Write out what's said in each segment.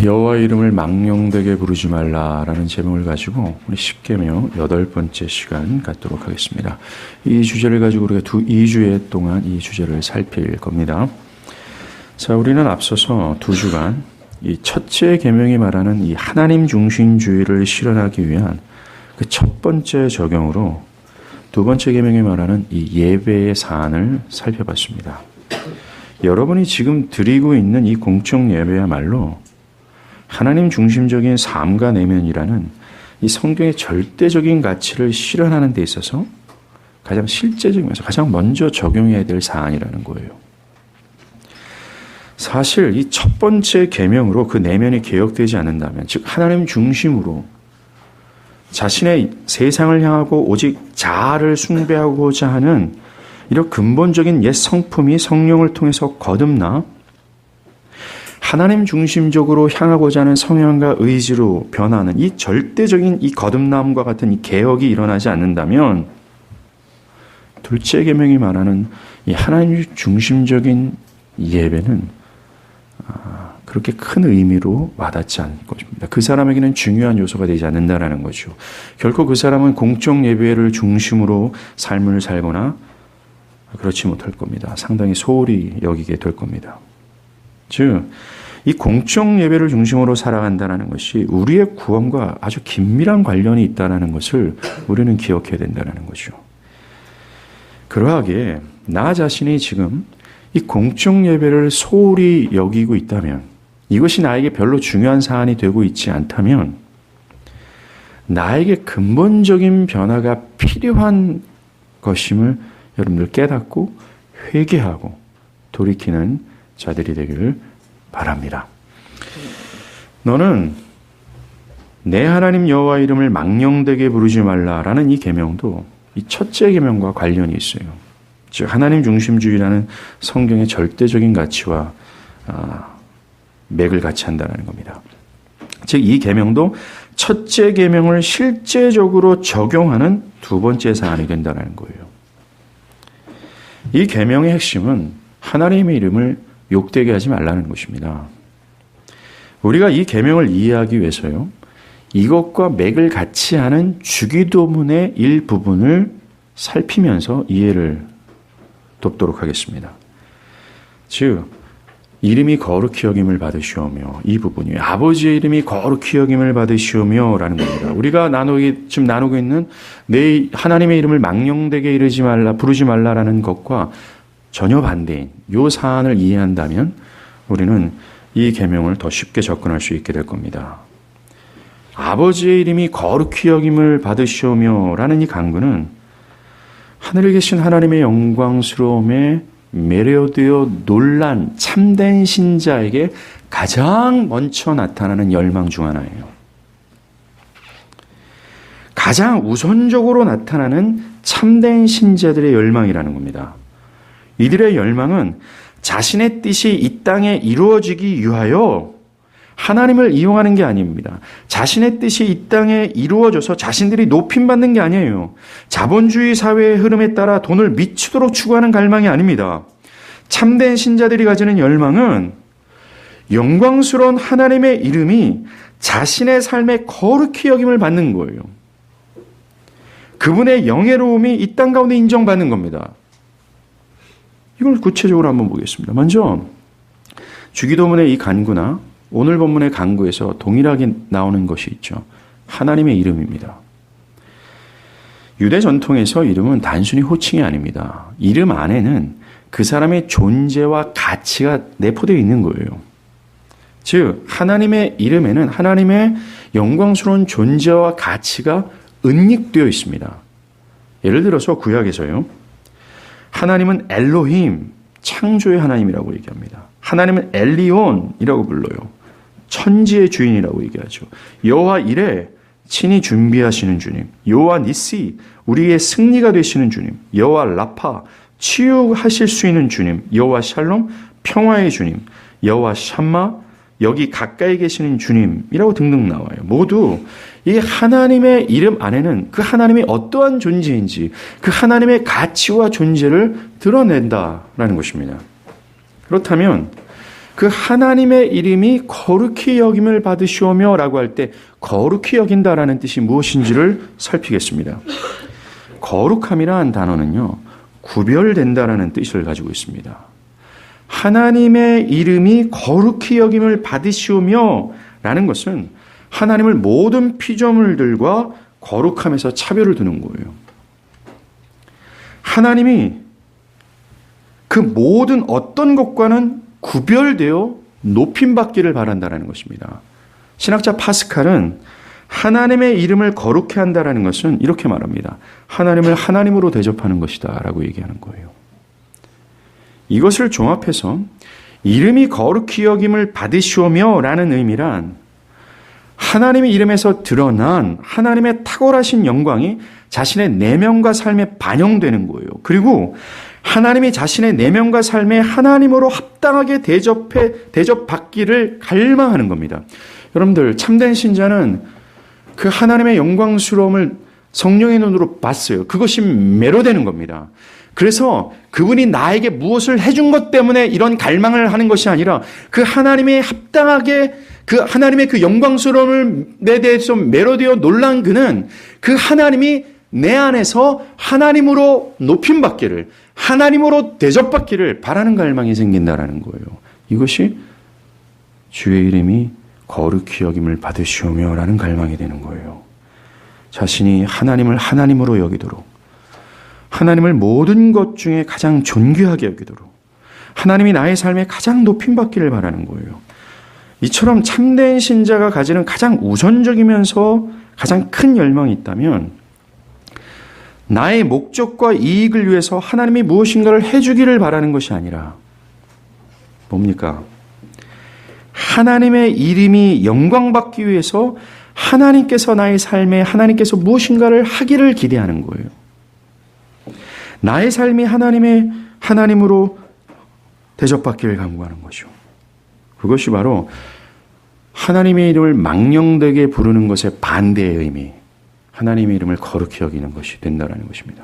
여호와 이름을 망령되게 부르지 말라라는 제목을 가지고 우리 십계명 8번째 시간 갖도록 하겠습니다. 이 주제를 가지고 우리가 2주에 동안 이 주제를 살필 겁니다. 자, 우리는 앞서서 2주간 이 첫째 계명이 말하는 이 하나님 중심주의를 실현하기 위한 그 첫 번째 적용으로 두 번째 계명이 말하는 이 예배의 사안을 살펴봤습니다. 여러분이 지금 드리고 있는 이 공적 예배야말로 하나님 중심적인 삶과 내면이라는 이 성경의 절대적인 가치를 실현하는 데 있어서 가장 실제적이면서 가장 먼저 적용해야 될 사안이라는 거예요. 사실 이 첫 번째 계명으로 그 내면이 개혁되지 않는다면, 즉 하나님 중심으로 자신의 세상을 향하고 오직 자아를 숭배하고자 하는 이런 근본적인 옛 성품이 성령을 통해서 거듭나 하나님 중심적으로 향하고자 하는 성향과 의지로 변하는 이 절대적인 이 거듭남과 같은 이 개혁이 일어나지 않는다면 둘째 계명이 말하는 이 하나님 중심적인 예배는 그렇게 큰 의미로 와닿지 않을 것입니다. 그 사람에게는 중요한 요소가 되지 않는다는 거죠. 결코 그 사람은 공적 예배를 중심으로 삶을 살거나 그렇지 못할 겁니다. 상당히 소홀히 여기게 될 겁니다. 즉, 이 공적 예배를 중심으로 살아간다는 것이 우리의 구원과 아주 긴밀한 관련이 있다는 것을 우리는 기억해야 된다는 거죠. 그러하기에 나 자신이 지금 이 공적 예배를 소홀히 여기고 있다면, 이것이 나에게 별로 중요한 사안이 되고 있지 않다면 나에게 근본적인 변화가 필요한 것임을 여러분들 깨닫고 회개하고 돌이키는 자들이 되기를 바랍니다. 너는 내 하나님 여호와 이름을 망령되게 부르지 말라라는 이 계명도 이 첫째 계명과 관련이 있어요. 즉 하나님 중심주의라는 성경의 절대적인 가치와 맥을 같이 한다는 겁니다. 즉 이 계명도 첫째 계명을 실제적으로 적용하는 두 번째 사안이 된다는 거예요. 이 계명의 핵심은 하나님의 이름을 욕되게 하지 말라는 것입니다. 우리가 이 계명을 이해하기 위해서요, 이것과 맥을 같이 하는 주기도문의 일부분을 살피면서 이해를 돕도록 하겠습니다. 즉 이름이 거룩히 여김을 받으시오며, 이 부분이 아버지의 이름이 거룩히 여김을 받으시오며 라는 겁니다. 우리가 지금 나누고 있는 내 하나님의 이름을 망령되게 부르지 말라라는 것과 전혀 반대인 이 사안을 이해한다면 우리는 이 계명을 더 쉽게 접근할 수 있게 될 겁니다. 아버지의 이름이 거룩히 여김을 받으시오며 라는 이 간구는 하늘에 계신 하나님의 영광스러움에 매료되어 놀란 참된 신자에게 가장 먼저 나타나는 열망 중 하나예요. 가장 우선적으로 나타나는 참된 신자들의 열망이라는 겁니다. 이들의 열망은 자신의 뜻이 이 땅에 이루어지기 위하여 하나님을 이용하는 게 아닙니다. 자신의 뜻이 이 땅에 이루어져서 자신들이 높임받는 게 아니에요. 자본주의 사회의 흐름에 따라 돈을 미치도록 추구하는 갈망이 아닙니다. 참된 신자들이 가지는 열망은 영광스러운 하나님의 이름이 자신의 삶에 거룩히 여김을 받는 거예요. 그분의 영예로움이 이 땅 가운데 인정받는 겁니다. 이걸 구체적으로 한번 보겠습니다. 먼저 주기도문의 이 간구나 오늘 본문의 간구에서 동일하게 나오는 것이 있죠. 하나님의 이름입니다. 유대 전통에서 이름은 단순히 호칭이 아닙니다. 이름 안에는 그 사람의 존재와 가치가 내포되어 있는 거예요. 즉 하나님의 이름에는 하나님의 영광스러운 존재와 가치가 은닉되어 있습니다. 예를 들어서 구약에서요, 하나님은 엘로힘, 창조의 하나님이라고 얘기합니다. 하나님은 엘리온이라고 불러요. 천지의 주인이라고 얘기하죠. 여호와 이레, 친히 준비하시는 주님. 여호와 니시, 우리의 승리가 되시는 주님. 여호와 라파, 치유하실 수 있는 주님. 여호와 샬롬, 평화의 주님. 여호와 샴마, 여기 가까이 계시는 주님이라고 등등 나와요. 모두 이 하나님의 이름 안에는 그 하나님이 어떠한 존재인지 그 하나님의 가치와 존재를 드러낸다라는 것입니다. 그렇다면 그 하나님의 이름이 거룩히 여김을 받으시오며 라고 할 때 거룩히 여긴다라는 뜻이 무엇인지를 살피겠습니다. 거룩함이라는 단어는요, 구별된다라는 뜻을 가지고 있습니다. 하나님의 이름이 거룩히 여김을 받으시오며 라는 것은 하나님을 모든 피조물들과 거룩함에서 차별을 두는 거예요. 하나님이 그 모든 어떤 것과는 구별되어 높임받기를 바란다는 것입니다. 신학자 파스칼은 하나님의 이름을 거룩히 한다는 것은 이렇게 말합니다. 하나님을 하나님으로 대접하는 것이다 라고 얘기하는 거예요. 이것을 종합해서 이름이 거룩히 여김을 받으시오며 라는 의미란 하나님의 이름에서 드러난 하나님의 탁월하신 영광이 자신의 내면과 삶에 반영되는 거예요. 그리고 하나님이 자신의 내면과 삶에 하나님으로 합당하게 대접받기를 갈망하는 겁니다. 여러분들, 참된 신자는 그 하나님의 영광스러움을 성령의 눈으로 봤어요. 그것이 매료되는 겁니다. 그래서 그분이 나에게 무엇을 해준 것 때문에 이런 갈망을 하는 것이 아니라 그 하나님이 합당하게 그 하나님의 그 영광스러움에 대해서 매료되어 놀란 그는 그 하나님이 내 안에서 하나님으로 높임받기를, 하나님으로 대접받기를 바라는 갈망이 생긴다라는 거예요. 이것이 주의 이름이 거룩히 여김을 받으시오며 라는 갈망이 되는 거예요. 자신이 하나님을 하나님으로 여기도록, 하나님을 모든 것 중에 가장 존귀하게 여기도록, 하나님이 나의 삶에 가장 높임받기를 바라는 거예요. 이처럼 참된 신자가 가지는 가장 우선적이면서 가장 큰 열망이 있다면 나의 목적과 이익을 위해서 하나님이 무엇인가를 해주기를 바라는 것이 아니라 뭡니까? 하나님의 이름이 영광받기 위해서 하나님께서 나의 삶에 하나님께서 무엇인가를 하기를 기대하는 거예요. 나의 삶이 하나님으로 대접받기를 간구하는 것이요. 그것이 바로 하나님의 이름을 망령되게 부르는 것의 반대의 의미, 하나님의 이름을 거룩히 여기는 것이 된다는 것입니다.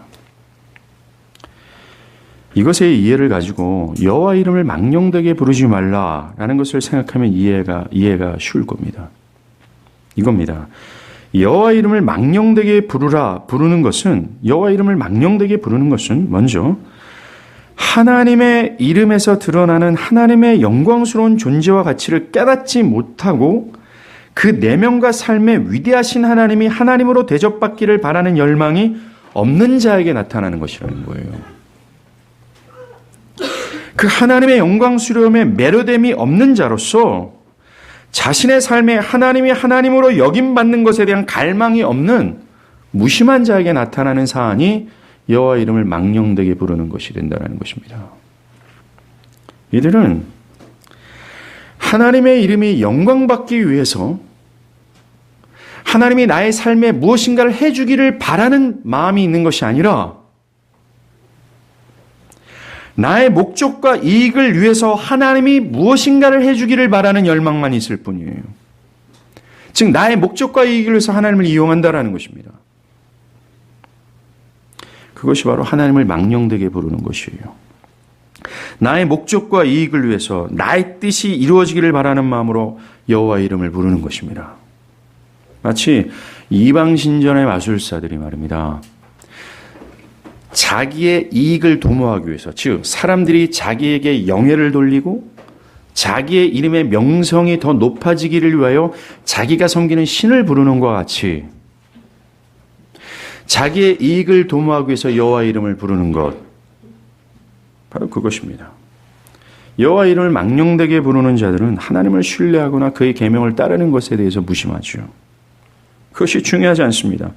이것의 이해를 가지고 여호와 이름을 망령되게 부르지 말라라는 것을 생각하면 이해가 쉬울 겁니다. 이겁니다. 여호와 이름을 망령되게 부르는 것은, 여호와 이름을 망령되게 부르는 것은 먼저 하나님의 이름에서 드러나는 하나님의 영광스러운 존재와 가치를 깨닫지 못하고 그 내면과 삶에 위대하신 하나님이 하나님으로 대접받기를 바라는 열망이 없는 자에게 나타나는 것이라는 거예요. 그 하나님의 영광스러움에 매료됨이 없는 자로서 자신의 삶에 하나님이 하나님으로 여김받는 것에 대한 갈망이 없는 무심한 자에게 나타나는 사안이 여호와 이름을 망령되게 부르는 것이 된다는 것입니다. 이들은 하나님의 이름이 영광받기 위해서 하나님이 나의 삶에 무엇인가를 해주기를 바라는 마음이 있는 것이 아니라 나의 목적과 이익을 위해서 하나님이 무엇인가를 해주기를 바라는 열망만 있을 뿐이에요. 즉 나의 목적과 이익을 위해서 하나님을 이용한다라는 것입니다. 그것이 바로 하나님을 망령되게 부르는 것이에요. 나의 목적과 이익을 위해서 나의 뜻이 이루어지기를 바라는 마음으로 여호와 이름을 부르는 것입니다. 마치 이방신전의 마술사들이 말입니다. 자기의 이익을 도모하기 위해서, 즉 사람들이 자기에게 영예를 돌리고 자기의 이름의 명성이 더 높아지기를 위하여 자기가 섬기는 신을 부르는 것과 같이 자기의 이익을 도모하기 위해서 여호와 이름을 부르는 것, 바로 그것입니다. 여호와 이름을 망령되게 부르는 자들은 하나님을 신뢰하거나 그의 계명을 따르는 것에 대해서 무심하죠. 그것이 중요하지 않습니다.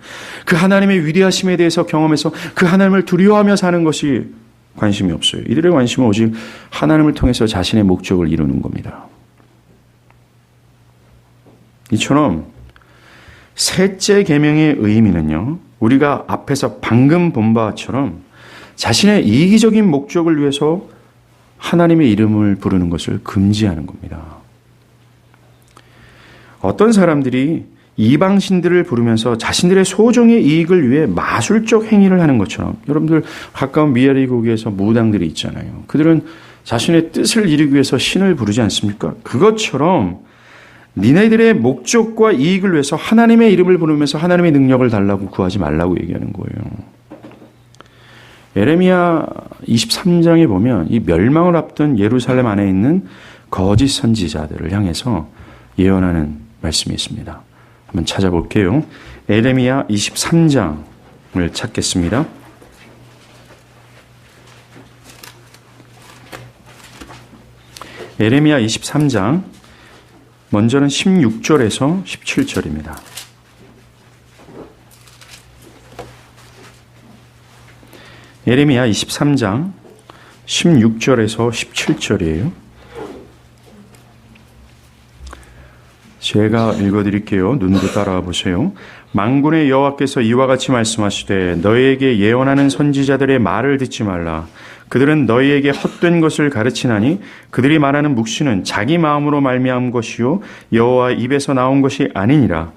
그 하나님의 위대하심에 대해서 경험해서 그 하나님을 두려워하며 사는 것이 관심이 없어요. 이들의 관심은 오직 하나님을 통해서 자신의 목적을 이루는 겁니다. 이처럼 셋째 계명의 의미는요, 우리가 앞에서 방금 본 바처럼 자신의 이기적인 목적을 위해서 하나님의 이름을 부르는 것을 금지하는 겁니다. 어떤 사람들이 이방신들을 부르면서 자신들의 소정의 이익을 위해 마술적 행위를 하는 것처럼, 여러분들 가까운 미아리국에서 무당들이 있잖아요. 그들은 자신의 뜻을 이루기 위해서 신을 부르지 않습니까? 그것처럼 니네들의 목적과 이익을 위해서 하나님의 이름을 부르면서 하나님의 능력을 달라고 구하지 말라고 얘기하는 거예요. 예레미야 23장에 보면 이 멸망을 앞둔 예루살렘 안에 있는 거짓 선지자들을 향해서 예언하는 말씀이 있습니다. 한번 찾아볼게요. 예레미야 23장을 찾겠습니다. 예레미야 23장 먼저는 16절에서 17절입니다. 예레미야 23장 16절에서 17절이에요. 제가 읽어드릴게요. 눈으로 따라와 보세요. 만군의 여호와께서 이와 같이 말씀하시되 너희에게 예언하는 선지자들의 말을 듣지 말라. 그들은 너희에게 헛된 것을 가르치나니 그들이 말하는 묵시는 자기 마음으로 말미암은 것이요 여호와 입에서 나온 것이 아니니라.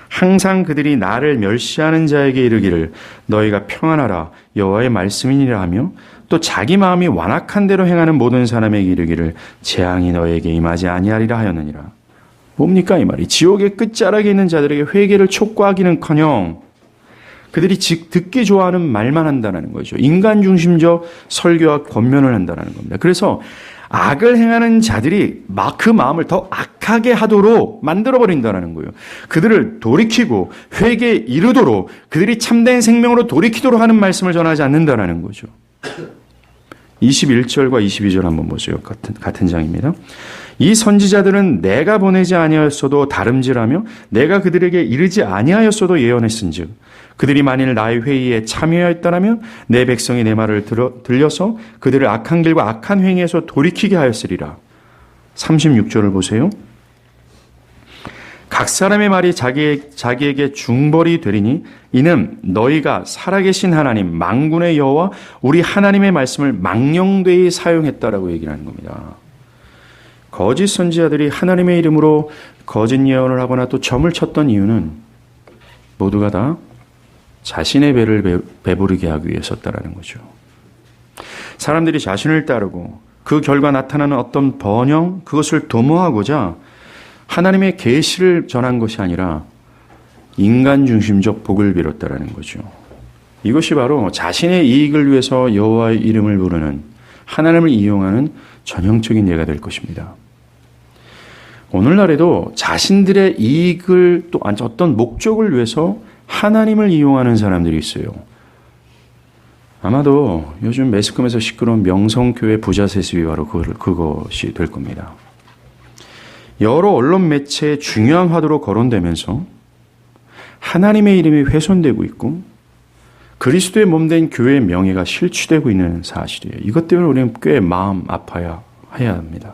항상 그들이 나를 멸시하는 자에게 이르기를 너희가 평안하라 여호와의 말씀이니라 하며 또 자기 마음이 완악한 대로 행하는 모든 사람에게 이르기를 재앙이 너희에게 임하지 아니하리라 하였느니라. 뭡니까 이 말이? 지옥의 끝자락에 있는 자들에게 회개를 촉구하기는커녕 그들이 듣기 좋아하는 말만 한다는 거죠. 인간 중심적 설교와 권면을 한다는 겁니다. 그래서 악을 행하는 자들이 그 마음을 더 악하게 하도록 만들어버린다는 거예요. 그들을 돌이키고 회개에 이르도록 그들이 참된 생명으로 돌이키도록 하는 말씀을 전하지 않는다는 거죠. 21절과 22절 한번 보세요. 같은 장입니다. 이 선지자들은 내가 보내지 아니하였어도 다름질하며 내가 그들에게 이르지 아니하였어도 예언했은즉 그들이 만일 나의 회의에 참여하였더라면 내 백성이 내 말을 들려서 그들을 악한 길과 악한 행위에서 돌이키게 하였으리라. 36절을 보세요. 각 사람의 말이 자기에게 중벌이 되리니 이는 너희가 살아계신 하나님 만군의 여호와 우리 하나님의 말씀을 망령되이 사용했다라고 얘기를 하는 겁니다. 거짓 선지자들이 하나님의 이름으로 거짓 예언을 하거나 또 점을 쳤던 이유는 모두가 다 자신의 배를 배부르게 하기 위해서였다라는 거죠. 사람들이 자신을 따르고 그 결과 나타나는 어떤 번영, 그것을 도모하고자 하나님의 계시를 전한 것이 아니라 인간 중심적 복을 빌었다라는 거죠. 이것이 바로 자신의 이익을 위해서 여호와의 이름을 부르는 하나님을 이용하는 전형적인 예가 될 것입니다. 오늘날에도 자신들의 이익을 또 어떤 목적을 위해서 하나님을 이용하는 사람들이 있어요. 아마도 요즘 매스컴에서 시끄러운 명성교회 부자 세습이 바로 그것이 될 겁니다. 여러 언론 매체의 중요한 화두로 거론되면서 하나님의 이름이 훼손되고 있고 그리스도의 몸된 교회의 명예가 실추되고 있는 사실이에요. 이것 때문에 우리는 꽤 마음 아파야 해야 합니다.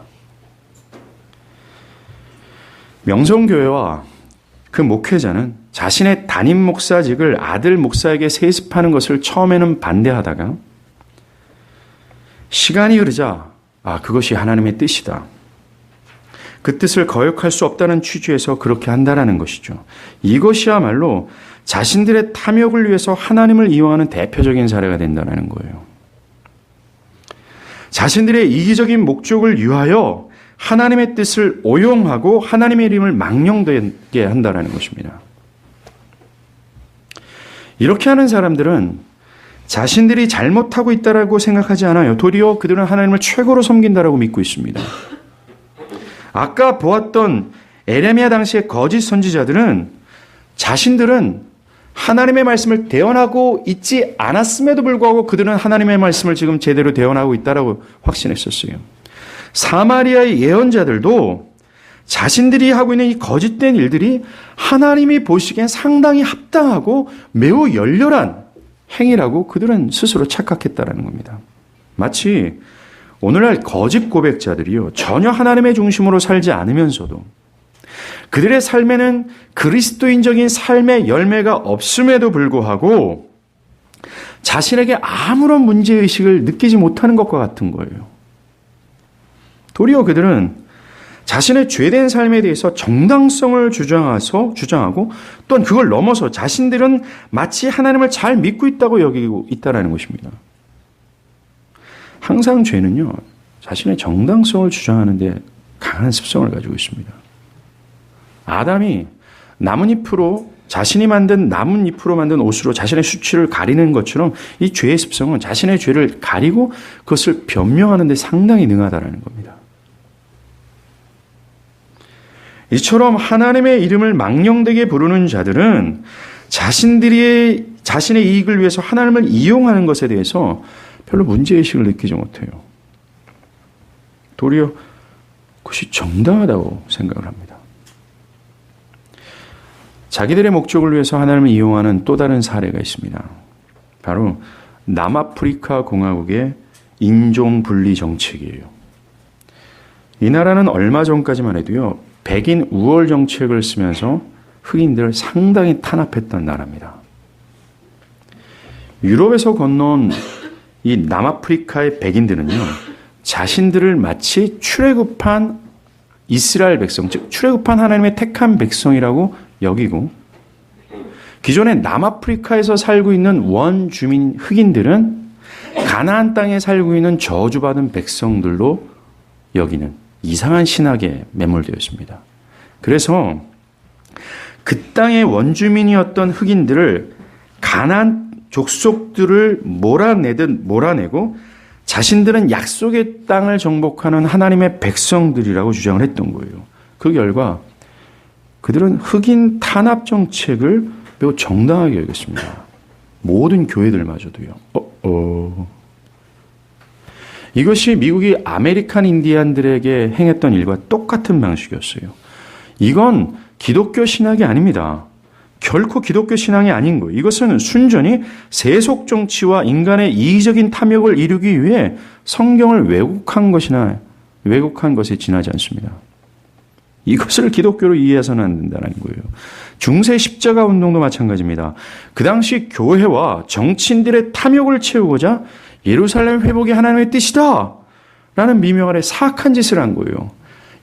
명성교회와 그 목회자는 자신의 담임 목사직을 아들 목사에게 세습하는 것을 처음에는 반대하다가 시간이 흐르자 그것이 하나님의 뜻이다. 그 뜻을 거역할 수 없다는 취지에서 그렇게 한다라는 것이죠. 이것이야말로 자신들의 탐욕을 위해서 하나님을 이용하는 대표적인 사례가 된다는 거예요. 자신들의 이기적인 목적을 위하여 하나님의 뜻을 오용하고 하나님의 이름을 망령되게 한다는 것입니다. 이렇게 하는 사람들은 자신들이 잘못하고 있다라고 생각하지 않아요. 도리어 그들은 하나님을 최고로 섬긴다라고 믿고 있습니다. 아까 보았던 에레미야 당시의 거짓 선지자들은 자신들은 하나님의 말씀을 대언하고 있지 않았음에도 불구하고 그들은 하나님의 말씀을 지금 제대로 대언하고 있다라고 확신했었어요. 사마리아의 예언자들도 자신들이 하고 있는 이 거짓된 일들이 하나님이 보시기엔 상당히 합당하고 매우 열렬한 행위라고 그들은 스스로 착각했다라는 겁니다. 마치 오늘날 거짓 고백자들이요, 전혀 하나님의 중심으로 살지 않으면서도 그들의 삶에는 그리스도인적인 삶의 열매가 없음에도 불구하고 자신에게 아무런 문제의식을 느끼지 못하는 것과 같은 거예요. 도리어 그들은 자신의 죄된 삶에 대해서 정당성을 주장하고 또한 그걸 넘어서 자신들은 마치 하나님을 잘 믿고 있다고 여기고 있다는 것입니다. 항상 죄는요, 자신의 정당성을 주장하는 데 강한 습성을 가지고 있습니다. 아담이 자신이 만든 나뭇잎으로 만든 옷으로 자신의 수치를 가리는 것처럼 이 죄의 습성은 자신의 죄를 가리고 그것을 변명하는 데 상당히 능하다는 겁니다. 이처럼 하나님의 이름을 망령되게 부르는 자들은 자신의 이익을 위해서 하나님을 이용하는 것에 대해서 별로 문제의식을 느끼지 못해요. 도리어 그것이 정당하다고 생각을 합니다. 자기들의 목적을 위해서 하나님을 이용하는 또 다른 사례가 있습니다. 바로 남아프리카 공화국의 인종 분리 정책이에요. 이 나라는 얼마 전까지만 해도요, 백인 우월 정책을 쓰면서 흑인들을 상당히 탄압했던 나라입니다. 유럽에서 건너온 이 남아프리카의 백인들은요, 자신들을 마치 출애굽한 이스라엘 백성, 즉 출애굽한 하나님의 택한 백성이라고 여기고, 기존에 남아프리카에서 살고 있는 원주민 흑인들은 가나안 땅에 살고 있는 저주받은 백성들로 여기는 이상한 신학에 매몰되었습니다. 그래서 그 땅의 원주민이었던 흑인들을 가나안 족속들을 몰아내고 자신들은 약속의 땅을 정복하는 하나님의 백성들이라고 주장을 했던 거예요. 그 결과 그들은 흑인 탄압 정책을 매우 정당하게 여겼습니다. 모든 교회들마저도요. 이것이 미국이 아메리칸 인디안들에게 행했던 일과 똑같은 방식이었어요. 이건 기독교 신학이 아닙니다. 결코 기독교 신앙이 아닌 거예요. 이것은 순전히 세속 정치와 인간의 이기적인 탐욕을 이루기 위해 성경을 왜곡한 것에 지나지 않습니다. 이것을 기독교로 이해해서는 안 된다는 거예요. 중세 십자가 운동도 마찬가지입니다. 그 당시 교회와 정치인들의 탐욕을 채우고자 예루살렘 회복이 하나님의 뜻이다 라는 미명 아래 사악한 짓을 한 거예요.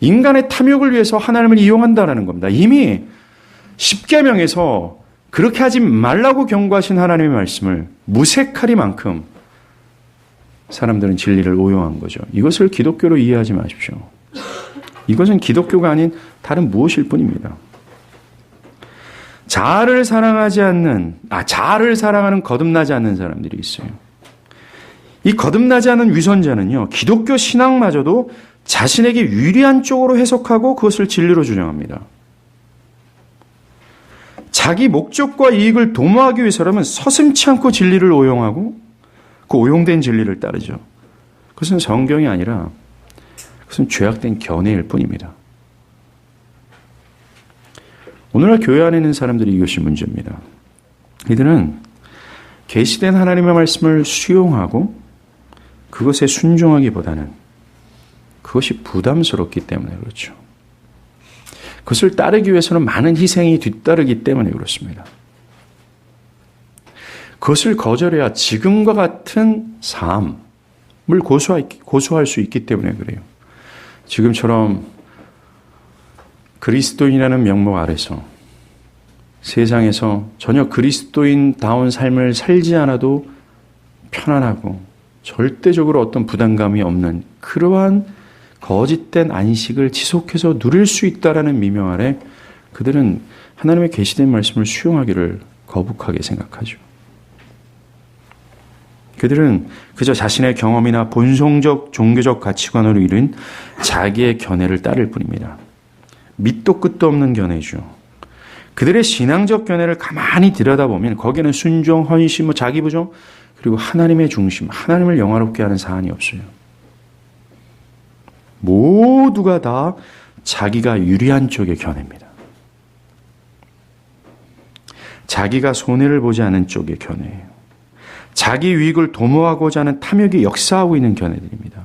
인간의 탐욕을 위해서 하나님을 이용한다는 겁니다. 이미 십계명에서 그렇게 하지 말라고 경고하신 하나님의 말씀을 무색하리만큼 사람들은 진리를 오용한 거죠. 이것을 기독교로 이해하지 마십시오. 이것은 기독교가 아닌 다른 무엇일 뿐입니다. 자아를 사랑하는 거듭나지 않는 사람들이 있어요. 이 거듭나지 않은 위선자는요, 기독교 신앙마저도 자신에게 유리한 쪽으로 해석하고 그것을 진리로 주장합니다. 자기 목적과 이익을 도모하기 위해서라면 서슴치 않고 진리를 오용하고 그 오용된 진리를 따르죠. 그것은 성경이 아니라 그것은 죄악된 견해일 뿐입니다. 오늘날 교회 안에 있는 사람들이 이것이 문제입니다. 이들은 계시된 하나님의 말씀을 수용하고 그것에 순종하기보다는 그것이 부담스럽기 때문에 그렇죠. 그것을 따르기 위해서는 많은 희생이 뒤따르기 때문에 그렇습니다. 그것을 거절해야 지금과 같은 삶을 고수할 수 있기 때문에 그래요. 지금처럼 그리스도인이라는 명목 아래서 세상에서 전혀 그리스도인다운 삶을 살지 않아도 편안하고 절대적으로 어떤 부담감이 없는 그러한 거짓된 안식을 지속해서 누릴 수 있다라는 미명 아래 그들은 하나님의 계시된 말씀을 수용하기를 거북하게 생각하죠. 그들은 그저 자신의 경험이나 본성적 종교적 가치관으로 이룬 자기의 견해를 따를 뿐입니다. 밑도 끝도 없는 견해죠. 그들의 신앙적 견해를 가만히 들여다보면 거기에는 순종, 헌신, 자기 부정, 그리고 하나님의 중심, 하나님을 영화롭게 하는 사안이 없어요. 모두가 다 자기가 유리한 쪽의 견해입니다. 자기가 손해를 보지 않은 쪽의 견해예요. 자기 유익을 도모하고자 하는 탐욕이 역사하고 있는 견해들입니다.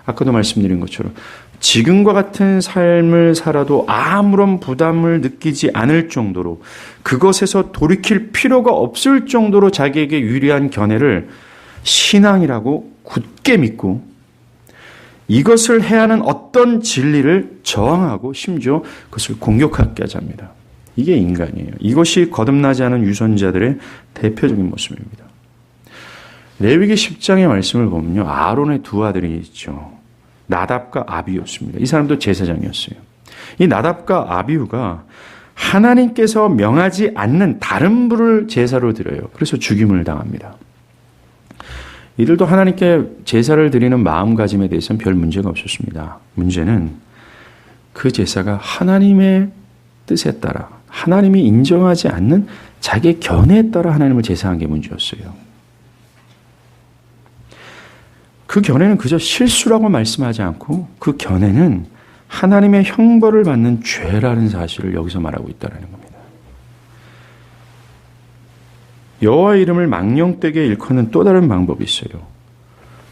아까도 말씀드린 것처럼 지금과 같은 삶을 살아도 아무런 부담을 느끼지 않을 정도로 그것에서 돌이킬 필요가 없을 정도로 자기에게 유리한 견해를 신앙이라고 굳게 믿고 이것을 해야 하는 어떤 진리를 저항하고 심지어 그것을 공격하게 합니다. 이게 인간이에요. 이것이 거듭나지 않은 유선자들의 대표적인 모습입니다. 레위기 10장의 말씀을 보면요. 아론의 두 아들이 있죠. 나답과 아비후였습니다. 이 사람도 제사장이었어요. 이 나답과 아비후가 하나님께서 명하지 않는 다른 불을 제사로 드려요. 그래서 죽임을 당합니다. 이들도 하나님께 제사를 드리는 마음가짐에 대해서는 별 문제가 없었습니다. 문제는 그 제사가 하나님의 뜻에 따라, 하나님이 인정하지 않는 자기의 견해에 따라 하나님을 제사한 게 문제였어요. 그 견해는 그저 실수라고 말씀하지 않고 그 견해는 하나님의 형벌을 받는 죄라는 사실을 여기서 말하고 있다는 겁니다. 여호와의 이름을 망령되게 일컫는 또 다른 방법이 있어요.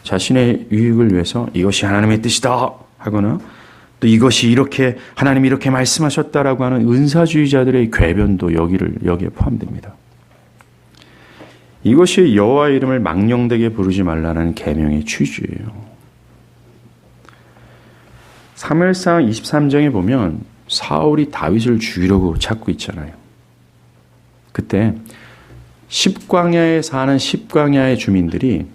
자신의 유익을 위해서 이것이 하나님의 뜻이다 하거나 또 이것이 이렇게 하나님이 이렇게 말씀하셨다라고 하는 은사주의자들의 궤변도 여기에 포함됩니다. 이것이 여호와의 이름을 망령되게 부르지 말라는 계명의 취지예요. 사무엘상 23장에 보면 사울이 다윗을 죽이려고 찾고 있잖아요. 그때 십광야에 사는 십광야의 주민들이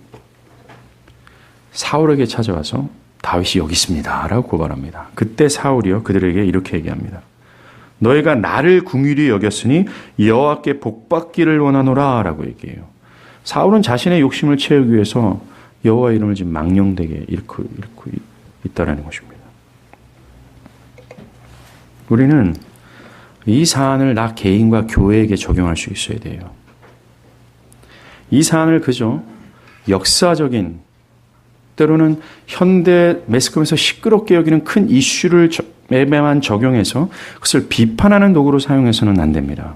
사울에게 찾아와서 다윗이 여기 있습니다 라고 고발합니다. 그때 사울이요 그들에게 이렇게 얘기합니다. 너희가 나를 궁휼히 여겼으니 여호와께 복받기를 원하노라 라고 얘기해요. 사울은 자신의 욕심을 채우기 위해서 여호와의 이름을 지금 망령되게 잃고 있다는 것입니다. 우리는 이 사안을 나 개인과 교회에게 적용할 수 있어야 돼요. 이 사안을 그저 역사적인, 때로는 현대 매스컴에서 시끄럽게 여기는 큰 이슈를 매매만 적용해서 그것을 비판하는 도구로 사용해서는 안 됩니다.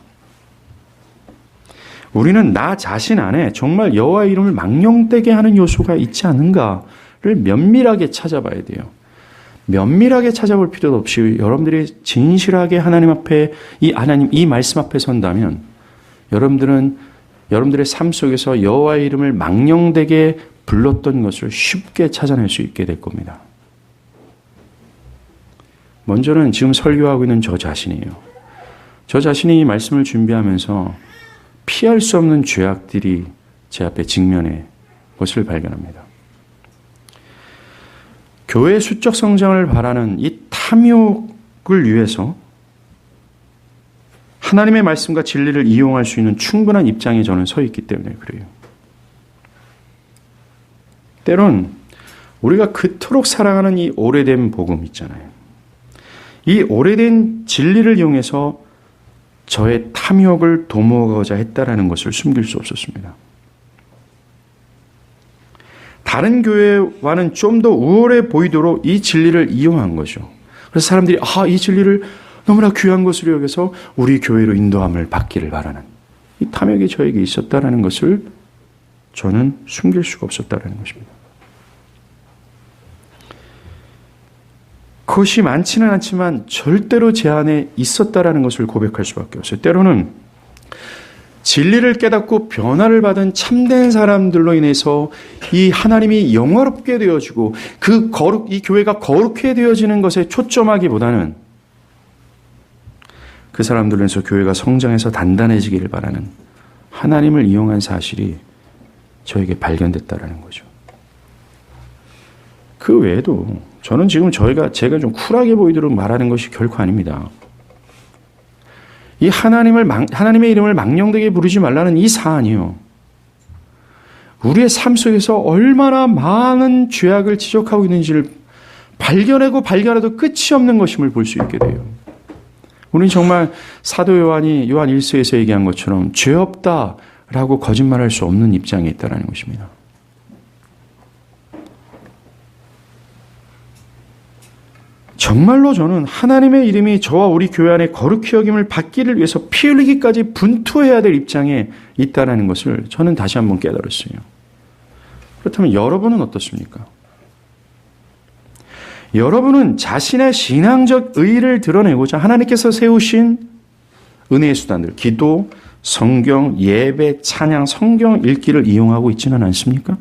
우리는 나 자신 안에 정말 여호와의 이름을 망령되게 하는 요소가 있지 않은가를 면밀하게 찾아봐야 돼요. 면밀하게 찾아볼 필요도 없이 여러분들이 진실하게 하나님 앞에 이 말씀 앞에 선다면 여러분들의 삶 속에서 여호와의 이름을 망령되게 불렀던 것을 쉽게 찾아낼 수 있게 될 겁니다. 먼저는 지금 설교하고 있는 저 자신이에요. 저 자신이 이 말씀을 준비하면서 피할 수 없는 죄악들이 제 앞에 직면해 것을 발견합니다. 교회의 수적 성장을 바라는 이 탐욕을 위해서 하나님의 말씀과 진리를 이용할 수 있는 충분한 입장에 저는 서 있기 때문에 그래요. 때론 우리가 그토록 사랑하는 이 오래된 복음 있잖아요. 이 오래된 진리를 이용해서 저의 탐욕을 도모하고자 했다라는 것을 숨길 수 없었습니다. 다른 교회와는 좀 더 우월해 보이도록 이 진리를 이용한 거죠. 그래서 사람들이 이 진리를 너무나 귀한 것으로 여겨서 우리 교회로 인도함을 받기를 바라는 이 탐욕이 저에게 있었다라는 것을 저는 숨길 수가 없었다라는 것입니다. 그것이 많지는 않지만 절대로 제 안에 있었다라는 것을 고백할 수밖에 없어요. 때로는 진리를 깨닫고 변화를 받은 참된 사람들로 인해서 이 하나님이 영화롭게 되어지고 이 교회가 거룩해 되어지는 것에 초점하기보다는 그 사람들로 인해서 교회가 성장해서 단단해지기를 바라는 하나님을 이용한 사실이 저에게 발견됐다라는 거죠. 그 외에도 저는 지금 제가 좀 쿨하게 보이도록 말하는 것이 결코 아닙니다. 이 하나님의 이름을 망령되게 부르지 말라는 이 사안이요. 우리의 삶 속에서 얼마나 많은 죄악을 지적하고 있는지를 발견해도 끝이 없는 것임을 볼 수 있게 돼요. 우리는 정말 사도 요한이 요한 1서에서 얘기한 것처럼 죄 없다라고 거짓말할 수 없는 입장에 있다는 것입니다. 정말로 저는 하나님의 이름이 저와 우리 교회 안에 거룩히 여김을 받기를 위해서 피 흘리기까지 분투해야 될 입장에 있다는 것을 저는 다시 한번 깨달았어요. 그렇다면 여러분은 어떻습니까? 여러분은 자신의 신앙적 의의를 드러내고자 하나님께서 세우신 은혜의 수단들, 기도, 성경, 예배, 찬양, 성경 읽기를 이용하고 있지는 않습니까?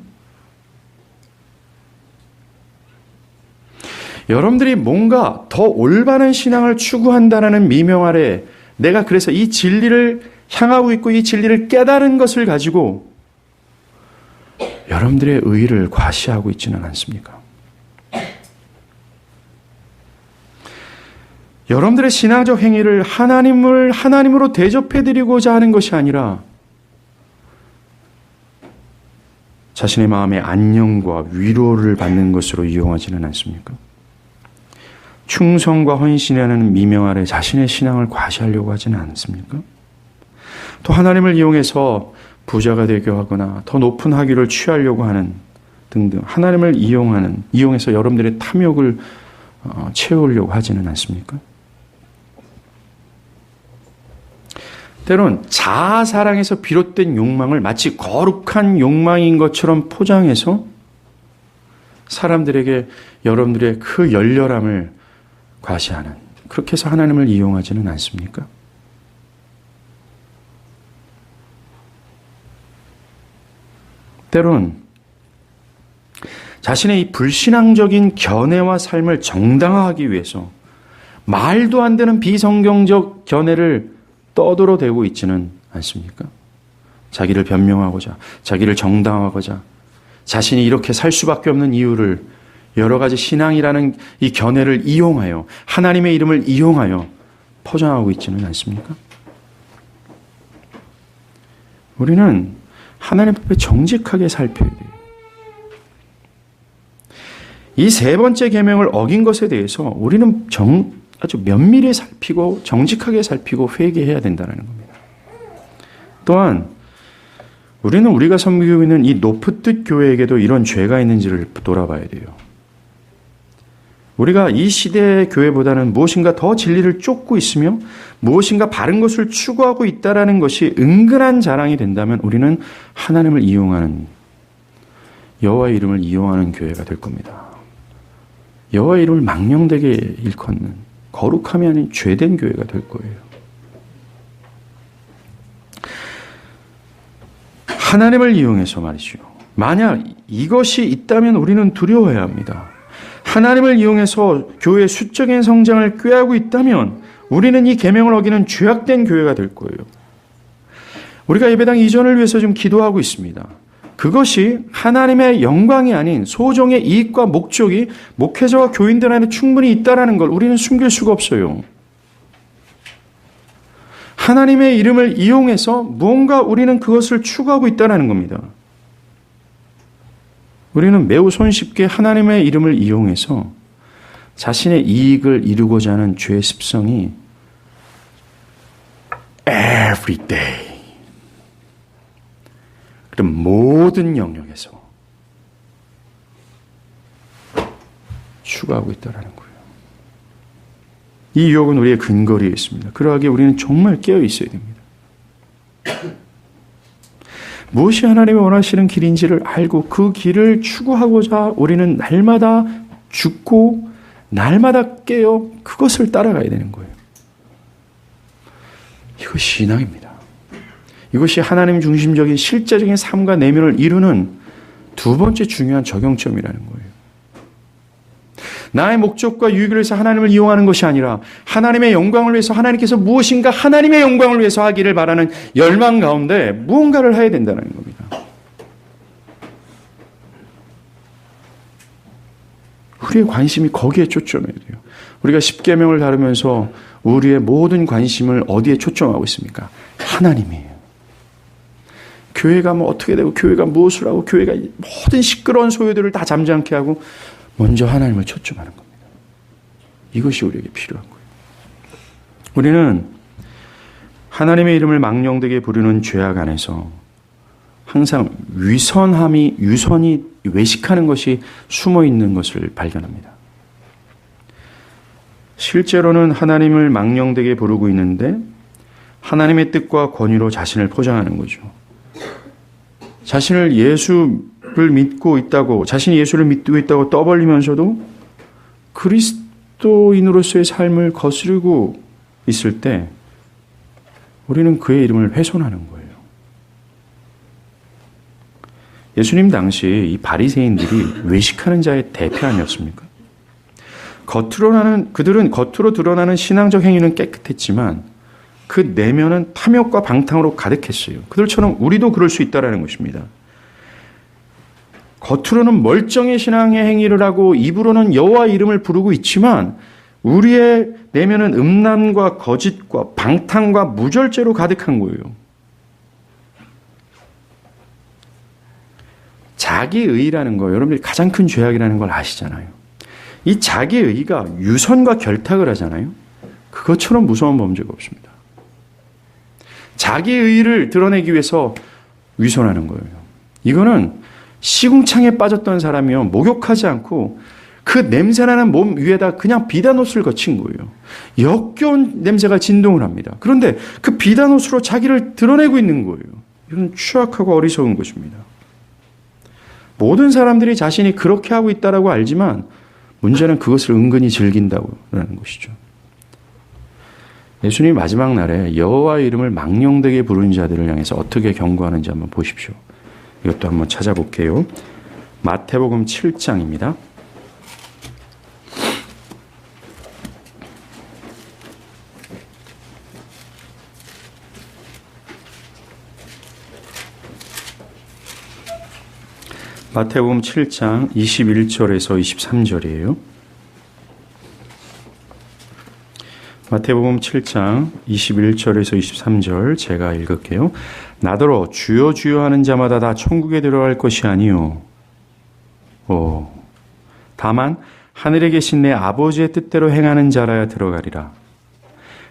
여러분들이 뭔가 더 올바른 신앙을 추구한다는 미명 아래 내가 그래서 이 진리를 향하고 있고 이 진리를 깨달은 것을 가지고 여러분들의 의의를 과시하고 있지는 않습니까? 여러분들의 신앙적 행위를 하나님으로 대접해드리고자 하는 것이 아니라 자신의 마음의 안녕과 위로를 받는 것으로 이용하지는 않습니까? 충성과 헌신이라는 미명 아래 자신의 신앙을 과시하려고 하지는 않습니까? 또 하나님을 이용해서 부자가 되게 하거나 더 높은 학위를 취하려고 하는 등등 하나님을 이용해서 여러분들의 탐욕을 채우려고 하지는 않습니까? 때론 자아사랑에서 비롯된 욕망을 마치 거룩한 욕망인 것처럼 포장해서 사람들에게 여러분들의 그 열렬함을 과시하는, 그렇게 해서 하나님을 이용하지는 않습니까? 때론 자신의 이 불신앙적인 견해와 삶을 정당화하기 위해서 말도 안 되는 비성경적 견해를 떠들어대고 있지는 않습니까? 자기를 변명하고자, 자기를 정당화하고자, 자신이 이렇게 살 수밖에 없는 이유를 여러 가지 신앙이라는 이 견해를 이용하여, 하나님의 이름을 이용하여 포장하고 있지는 않습니까? 우리는 하나님 앞에 정직하게 살펴야 돼요. 이 세 번째 계명을 어긴 것에 대해서 우리는 아주 면밀히 살피고 정직하게 살피고 회개해야 된다는 겁니다. 또한 우리는 우리가 섬기고 있는 이 노프뜻 교회에게도 이런 죄가 있는지를 돌아봐야 돼요. 우리가 이 시대의 교회보다는 무엇인가 더 진리를 쫓고 있으며 무엇인가 바른 것을 추구하고 있다는 것이 은근한 자랑이 된다면 우리는 하나님을 이용하는, 여호와의 이름을 이용하는 교회가 될 겁니다. 여호와의 이름을 망령되게 일컫는, 거룩함이 아닌 죄된 교회가 될 거예요. 하나님을 이용해서 말이죠. 만약 이것이 있다면 우리는 두려워해야 합니다. 하나님을 이용해서 교회의 수적인 성장을 꾀하고 있다면 우리는 이 계명을 어기는 죄악된 교회가 될 거예요. 우리가 예배당 이전을 위해서 지금 기도하고 있습니다. 그것이 하나님의 영광이 아닌 소정의 이익과 목적이 목회자와 교인들 안에 충분히 있다는 걸 우리는 숨길 수가 없어요. 하나님의 이름을 이용해서 무언가 우리는 그것을 추구하고 있다는 겁니다. 우리는 매우 손쉽게 하나님의 이름을 이용해서 자신의 이익을 이루고자 하는 죄의 습성이 every day, 그럼 모든 영역에서 추구하고 있다는 거예요. 이 유혹은 우리의 근거리에 있습니다. 그러하기에 우리는 정말 깨어 있어야 됩니다. 무엇이 하나님이 원하시는 길인지를 알고 그 길을 추구하고자 우리는 날마다 죽고 날마다 깨어 그것을 따라가야 되는 거예요. 이것이 신앙입니다. 이것이 하나님 중심적인 실제적인 삶과 내면을 이루는 두 번째 중요한 적용점이라는 거예요. 나의 목적과 유익을 위해서 하나님을 이용하는 것이 아니라 하나님의 영광을 위해서 하나님께서 무엇인가 하나님의 영광을 위해서 하기를 바라는 열망 가운데 무언가를 해야 된다는 겁니다. 우리의 관심이 거기에 초점해야 돼요. 우리가 십계명을 다루면서 우리의 모든 관심을 어디에 초점하고 있습니까? 하나님이에요. 교회가 뭐 어떻게 되고 교회가 무엇을 하고 교회가 모든 시끄러운 소요들을 다 잠잠케 하고 먼저 하나님을 초점하는 겁니다. 이것이 우리에게 필요한 거예요. 우리는 하나님의 이름을 망령되게 부르는 죄악 안에서 항상 유선이 외식하는 것이 숨어 있는 것을 발견합니다. 실제로는 하나님을 망령되게 부르고 있는데 하나님의 뜻과 권위로 자신을 포장하는 거죠. 자신이 예수를 믿고 있다고 떠벌리면서도 그리스도인으로서의 삶을 거스르고 있을 때 우리는 그의 이름을 훼손하는 거예요. 예수님 당시 이 바리새인들이 외식하는 자의 대표 아니었습니까? 그들은 겉으로 드러나는 신앙적 행위는 깨끗했지만 그 내면은 탐욕과 방탕으로 가득했어요. 그들처럼 우리도 그럴 수 있다는 것입니다. 겉으로는 멀쩡히 신앙의 행위를 하고 입으로는 여호와 이름을 부르고 있지만 우리의 내면은 음란과 거짓과 방탕과 무절제로 가득한 거예요. 자기의라는 거, 여러분들이 가장 큰 죄악이라는 걸 아시잖아요. 이 자기의가 유선과 결탁을 하잖아요. 그것처럼 무서운 범죄가 없습니다. 자기의를 드러내기 위해서 위선하는 거예요. 이거는 시궁창에 빠졌던 사람이요, 목욕하지 않고 그 냄새나는 몸 위에다 그냥 비단옷을 거친 거예요. 역겨운 냄새가 진동을 합니다. 그런데 그 비단옷으로 자기를 드러내고 있는 거예요. 이건 추악하고 어리석은 것입니다. 모든 사람들이 자신이 그렇게 하고 있다라고 알지만 문제는 그것을 은근히 즐긴다는 것이죠. 예수님이 마지막 날에 여호와의 이름을 망령되게 부르는 자들을 향해서 어떻게 경고하는지 한번 보십시오. 이것도 한번 찾아볼게요. 마태복음 7장입니다. 마태복음 7장 21절에서 23절이에요. 마태복음 7장 21절에서 23절 제가 읽을게요. 나더러 주여 주여 하는 자마다 다 천국에 들어갈 것이 아니요. 다만 하늘에 계신 내 아버지의 뜻대로 행하는 자라야 들어가리라.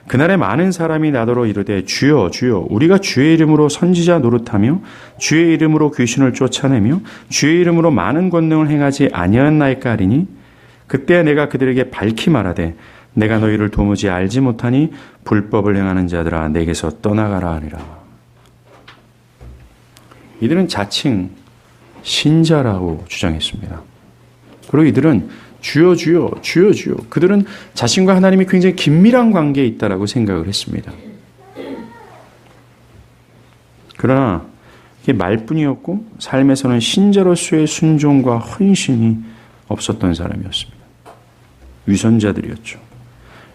그날에 많은 사람이 나더러 이르되 주여 주여 우리가 주의 이름으로 선지자 노릇하며 주의 이름으로 귀신을 쫓아내며 주의 이름으로 많은 권능을 행하지 아니하였나이까 하리니 그때 내가 그들에게 밝히 말하되 내가 너희를 도무지 알지 못하니 불법을 행하는 자들아 내게서 떠나가라 하니라. 이들은 자칭 신자라고 주장했습니다. 그리고 이들은 주여 주여 주여 주여 그들은 자신과 하나님이 굉장히 긴밀한 관계에 있다라고 생각을 했습니다. 그러나 이게 말뿐이었고 삶에서는 신자로서의 순종과 헌신이 없었던 사람이었습니다. 위선자들이었죠.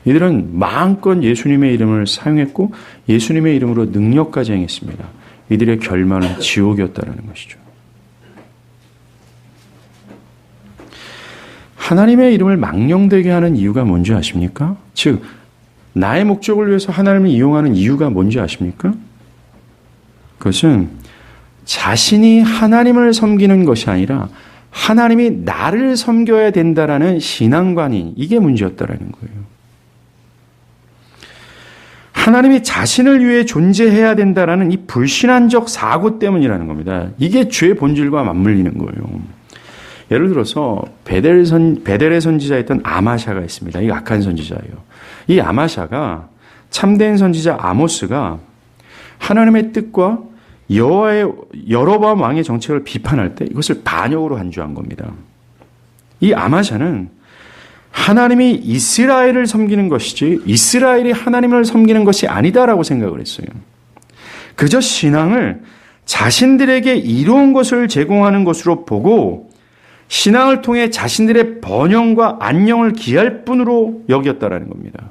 이들은 마음껏 예수님의 이름을 사용했고 예수님의 이름으로 능력까지 행했습니다. 이들의 결말은 지옥이었다는 것이죠. 하나님의 이름을 망령되게 하는 이유가 뭔지 아십니까? 즉 나의 목적을 위해서 하나님을 이용하는 이유가 뭔지 아십니까? 그것은 자신이 하나님을 섬기는 것이 아니라 하나님이 나를 섬겨야 된다라는 신앙관이 이게 문제였다라는 거예요. 하나님이 자신을 위해 존재해야 된다라는 이 불신앙적 사고 때문이라는 겁니다. 이게 죄의 본질과 맞물리는 거예요. 예를 들어서 베델의 선지자였던 아마샤가 있습니다. 이 악한 선지자예요. 이 아마샤가 참된 선지자 아모스가 하나님의 뜻과 여호와의 여로보암 왕의 정책을 비판할 때 이것을 반역으로 간주한 겁니다. 이 아마샤는 하나님이 이스라엘을 섬기는 것이지 이스라엘이 하나님을 섬기는 것이 아니다라고 생각을 했어요. 그저 신앙을 자신들에게 이로운 것을 제공하는 것으로 보고 신앙을 통해 자신들의 번영과 안녕을 기할 뿐으로 여겼다라는 겁니다.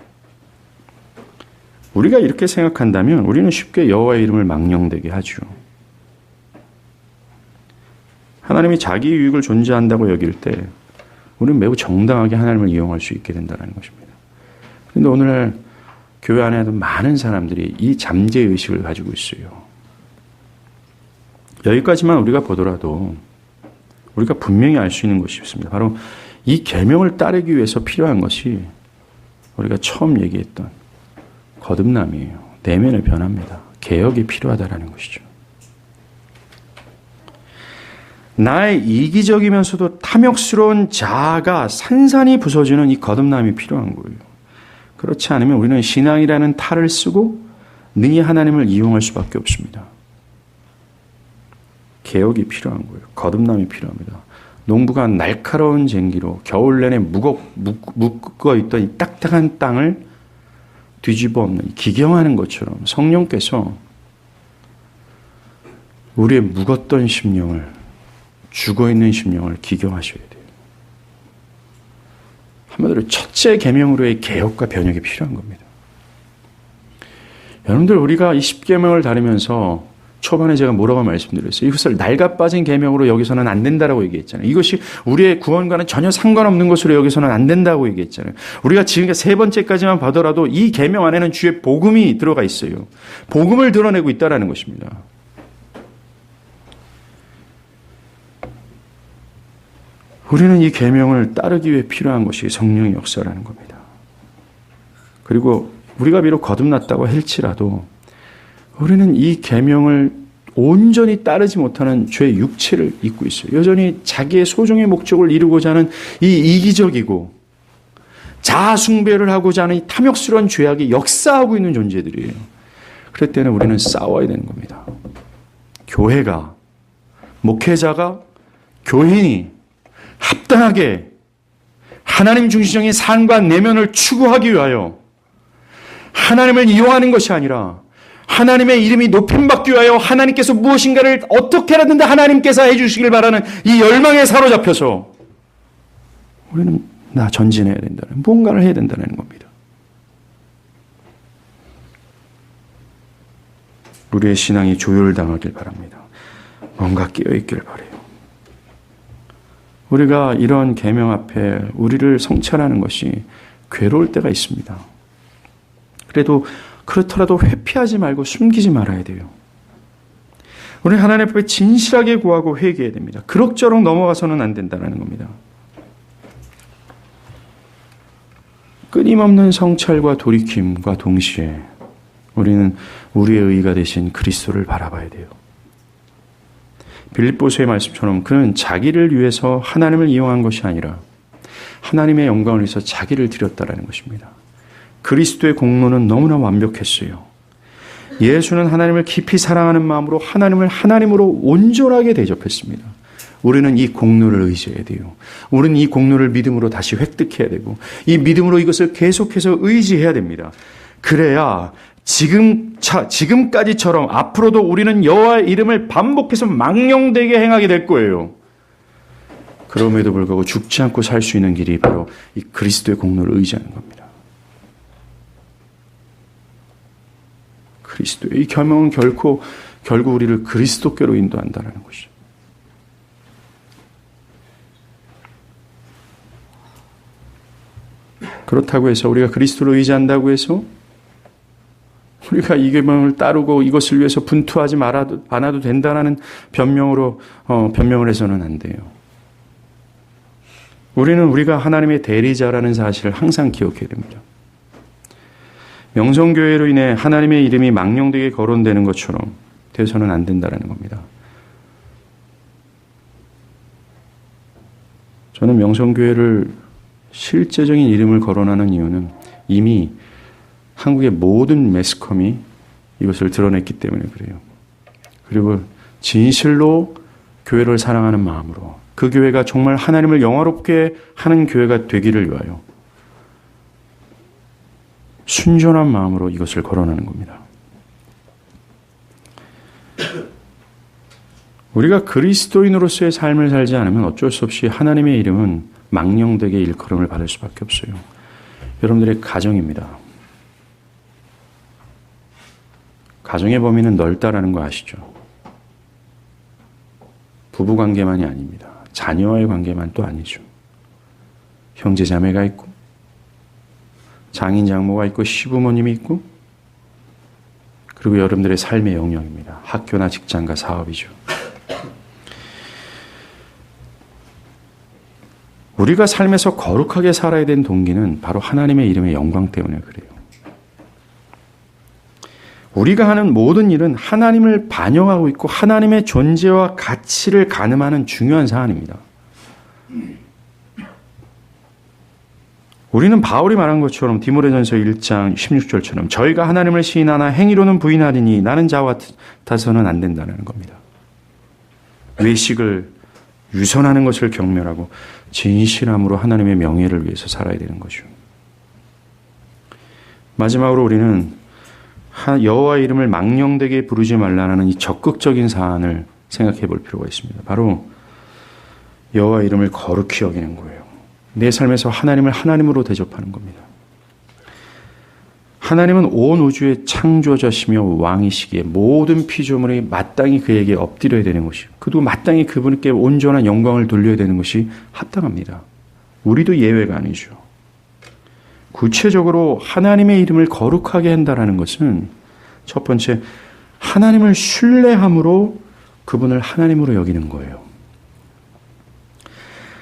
우리가 이렇게 생각한다면 우리는 쉽게 여호와의 이름을 망령되게 하죠. 하나님이 자기 유익을 존재한다고 여길 때 우리는 매우 정당하게 하나님을 이용할 수 있게 된다는 것입니다. 그런데 오늘날 교회 안에도 많은 사람들이 이 잠재의식을 가지고 있어요. 여기까지만 우리가 보더라도 우리가 분명히 알 수 있는 것이 있습니다. 바로 이 계명을 따르기 위해서 필요한 것이 우리가 처음 얘기했던 거듭남이에요. 내면의 변화입니다. 개혁이 필요하다라는 것이죠. 나의 이기적이면서도 탐욕스러운 자아가 산산이 부서지는 이 거듭남이 필요한 거예요. 그렇지 않으면 우리는 신앙이라는 탈을 쓰고 능히 하나님을 이용할 수밖에 없습니다. 개혁이 필요한 거예요. 거듭남이 필요합니다. 농부가 날카로운 쟁기로 겨울 내내 묶어 있던 이 딱딱한 땅을 뒤집어 엎는 기경하는 것처럼 성령께서 우리의 묵었던 심령을 죽어있는 심령을 기경하셔야 돼요. 한마디로 첫째 계명으로의 개혁과 변혁이 필요한 겁니다. 여러분들 우리가 이 10계명을 다루면서 초반에 제가 뭐라고 말씀드렸어요? 이것을 낡아 빠진 계명으로 여기서는 안 된다라고 얘기했잖아요. 이것이 우리의 구원과는 전혀 상관없는 것으로 여기서는 안 된다고 얘기했잖아요. 우리가 지금까지 세 번째까지만 봐더라도 이 계명 안에는 주의 복음이 들어가 있어요. 복음을 드러내고 있다라는 것입니다. 우리는 이 계명을 따르기 위해 필요한 것이 성령의 역사라는 겁니다. 그리고 우리가 비록 거듭났다고 할지라도 우리는 이 계명을 온전히 따르지 못하는 죄의 육체를 입고 있어요. 여전히 자기의 소정의 목적을 이루고자 하는 이 이기적이고 자아 숭배를 하고자 하는 이 탐욕스러운 죄악이 역사하고 있는 존재들이에요. 그럴 때는 우리는 싸워야 되는 겁니다. 교회가, 목회자가, 교인이 합당하게 하나님 중심적인 삶과 내면을 추구하기 위하여 하나님을 이용하는 것이 아니라 하나님의 이름이 높임받기 위하여 하나님께서 무엇인가를 어떻게라든 하나님께서 해주시길 바라는 이 열망에 사로잡혀서 우리는 전진해야 된다는, 뭔가를 해야 된다는 겁니다. 우리의 신앙이 조율당하길 바랍니다. 뭔가 깨어있길 바라요. 우리가 이런 계명 앞에 우리를 성찰하는 것이 괴로울 때가 있습니다. 그래도 그렇더라도 회피하지 말고 숨기지 말아야 돼요. 우리는 하나님 앞에 진실하게 구하고 회개해야 됩니다. 그럭저럭 넘어가서는 안 된다는 겁니다. 끊임없는 성찰과 돌이킴과 동시에 우리는 우리의 의가 되신 그리스도를 바라봐야 돼요. 빌립보서의 말씀처럼 그는 자기를 위해서 하나님을 이용한 것이 아니라 하나님의 영광을 위해서 자기를 드렸다라는 것입니다. 그리스도의 공로는 너무나 완벽했어요. 예수는 하나님을 깊이 사랑하는 마음으로 하나님을 하나님으로 온전하게 대접했습니다. 우리는 이 공로를 의지해야 돼요. 우리는 이 공로를 믿음으로 다시 획득해야 되고 이 믿음으로 이것을 계속해서 의지해야 됩니다. 그래야 지금까지처럼 앞으로도 우리는 여호와의 이름을 반복해서 망령되게 행하게 될 거예요. 그럼에도 불구하고 죽지 않고 살 수 있는 길이 바로 이 그리스도의 공로를 의지하는 겁니다. 그리스도의 이 계명은 결국 우리를 그리스도께로 인도한다는 것이죠. 그렇다고 해서 우리가 그리스도를 의지한다고 해서 우리가 이 계명을 따르고 이것을 위해서 분투하지 않아도 된다는 변명을 해서는 안 돼요. 우리는 우리가 하나님의 대리자라는 사실을 항상 기억해야 됩니다. 명성교회로 인해 하나님의 이름이 망령되게 거론되는 것처럼 되어서는 안 된다는 겁니다. 저는 명성교회를 실제적인 이름을 거론하는 이유는 이미 한국의 모든 매스컴이 이것을 드러냈기 때문에 그래요. 그리고 진실로 교회를 사랑하는 마음으로 그 교회가 정말 하나님을 영화롭게 하는 교회가 되기를 위하여 순전한 마음으로 이것을 거론하는 겁니다. 우리가 그리스도인으로서의 삶을 살지 않으면 어쩔 수 없이 하나님의 이름은 망령되게 일컬음을 받을 수밖에 없어요. 여러분들의 가정입니다. 가정의 범위는 넓다라는 거 아시죠? 부부관계만이 아닙니다. 자녀와의 관계만 또 아니죠. 형제자매가 있고 장인 장모가 있고 시부모님이 있고 그리고 여러분들의 삶의 영역입니다. 학교나 직장과 사업이죠. 우리가 삶에서 거룩하게 살아야 되는 동기는 바로 하나님의 이름의 영광 때문에 그래요. 우리가 하는 모든 일은 하나님을 반영하고 있고 하나님의 존재와 가치를 가늠하는 중요한 사안입니다. 우리는 바울이 말한 것처럼 디모데전서 1장 16절처럼 저희가 하나님을 시인하나 행위로는 부인하리니 나는 자와 같아서는 안 된다는 겁니다. 외식을 유선하는 것을 경멸하고 진실함으로 하나님의 명예를 위해서 살아야 되는 거죠. 마지막으로 우리는 여호와의 이름을 망령되게 부르지 말라는 이 적극적인 사안을 생각해 볼 필요가 있습니다. 바로 여호와의 이름을 거룩히 여기는 거예요. 내 삶에서 하나님을 하나님으로 대접하는 겁니다. 하나님은 온 우주의 창조자시며 왕이시기에 모든 피조물이 마땅히 그에게 엎드려야 되는 것이요. 그도 마땅히 그분께 온전한 영광을 돌려야 되는 것이 합당합니다. 우리도 예외가 아니죠. 구체적으로 하나님의 이름을 거룩하게 한다는 것은 첫 번째, 하나님을 신뢰함으로 그분을 하나님으로 여기는 거예요.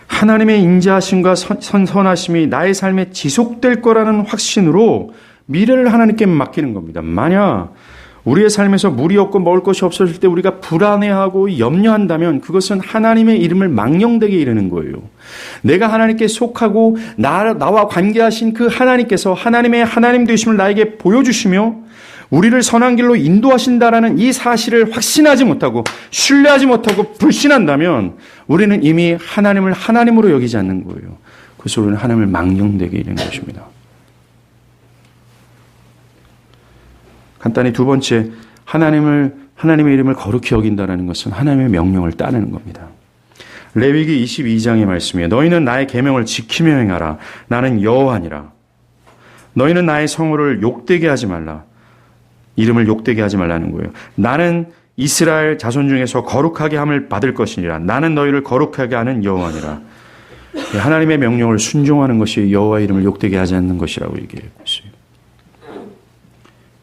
하나님의 인자하심과 선하심이 나의 삶에 지속될 거라는 확신으로 미래를 하나님께 맡기는 겁니다. 만약 우리의 삶에서 물이 없고 먹을 것이 없어질 때 우리가 불안해하고 염려한다면 그것은 하나님의 이름을 망령되게 이르는 거예요. 내가 하나님께 속하고 나와 관계하신 그 하나님께서 하나님의 하나님 되심을 나에게 보여주시며 우리를 선한 길로 인도하신다라는 이 사실을 확신하지 못하고 신뢰하지 못하고 불신한다면 우리는 이미 하나님을 하나님으로 여기지 않는 거예요. 그래서 우리는 하나님을 망령되게 이르는 것입니다. 간단히 두 번째, 하나님의 이름을 거룩히 여긴다는 것은 하나님의 명령을 따르는 겁니다. 레위기 22장의 말씀이에요. 너희는 나의 계명을 지키며 행하라. 나는 여호와니라. 너희는 나의 성호를 욕되게 하지 말라. 이름을 욕되게 하지 말라는 거예요. 나는 이스라엘 자손 중에서 거룩하게 함을 받을 것이니라. 나는 너희를 거룩하게 하는 여호와니라. 하나님의 명령을 순종하는 것이 여호와 이름을 욕되게 하지 않는 것이라고 얘기하고 있어요.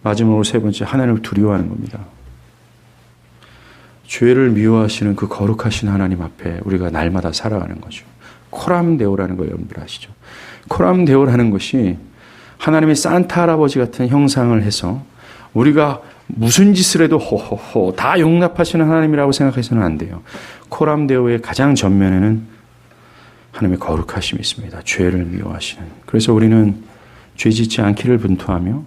마지막으로 세 번째, 하나님을 두려워하는 겁니다. 죄를 미워하시는 그 거룩하신 하나님 앞에 우리가 날마다 살아가는 거죠. 코람데오라는 거 여러분들 아시죠? 코람데오라는 것이 하나님의 산타 할아버지 같은 형상을 해서 우리가 무슨 짓을 해도 호호호 다 용납하시는 하나님이라고 생각해서는 안 돼요. 코람데오의 가장 전면에는 하나님의 거룩하심이 있습니다. 죄를 미워하시는. 그래서 우리는 죄 짓지 않기를 분투하며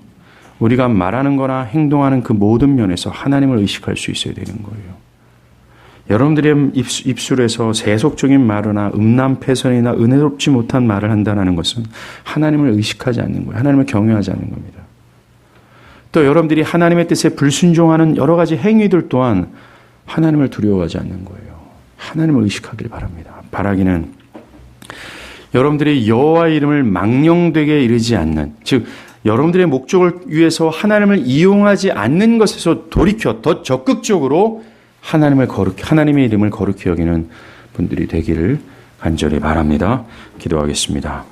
우리가 말하는 거나 행동하는 그 모든 면에서 하나님을 의식할 수 있어야 되는 거예요. 여러분들의 입술에서 세속적인 말이나 음란패선이나 은혜롭지 못한 말을 한다는 것은 하나님을 의식하지 않는 거예요. 하나님을 경외하지 않는 겁니다. 또 여러분들이 하나님의 뜻에 불순종하는 여러 가지 행위들 또한 하나님을 두려워하지 않는 거예요. 하나님을 의식하길 바랍니다. 바라기는 여러분들이 여호와의 이름을 망령되게 이르지 않는, 즉 여러분들의 목적을 위해서 하나님을 이용하지 않는 것에서 돌이켜 더 적극적으로 하나님의 이름을 거룩히 여기는 분들이 되기를 간절히 바랍니다. 기도하겠습니다.